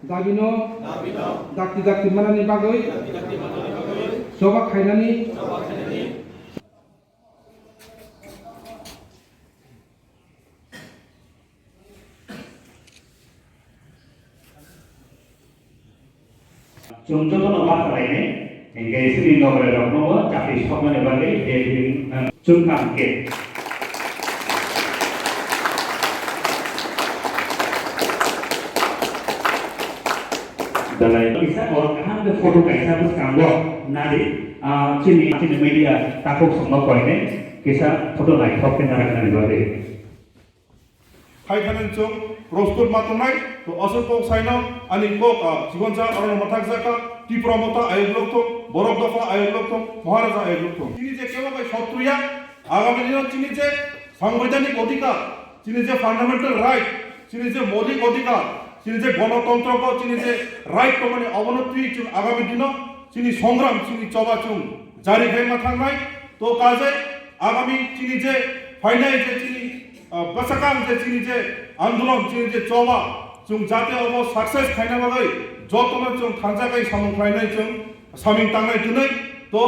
Dabino, dakti manani bagoi, sobak khainani, Contohnya apa lainnya? Hingga istri nomor berapa? Tapi semuanya bagi contoh ke. Dalam bisa orang kan ada foto kaisa terus kamu nari cini media takut semua poinnya kisah foto naik top kendaraan dari bawah. Hai kanan cung rostur matunai to asal pok saina ani pok jigonja aron mathak jaka TIPRA MOTHA ayat lokto borok dofa ayat lokto Maharaja ayat lokto তিনি যে কেবল শত্রুয়া আগামী দিনে তিনি যে সাংবিধানিক অধিকার তিনি যে ফান্ডামেন্টাল রাইট তিনি যে মৌলিক অধিকার তিনি যে গণতন্ত্রক তিনি যে রাইট তো মানে অবনতি আগামী দিন তিনি সংগ্রাম তিনি চবাচুং জারি খাইমা থাকনাই তো কাজে আগামী তিনি যে ফাইনাল যে তিনি बसकाम जे चिनी जे आंदोलन चिनी जे चौबा जों जाते अब सक्सेस खाइना बागै जतनो जों थांजाखै सामं खाइनाय जों सामिं तांनाय दिनै तो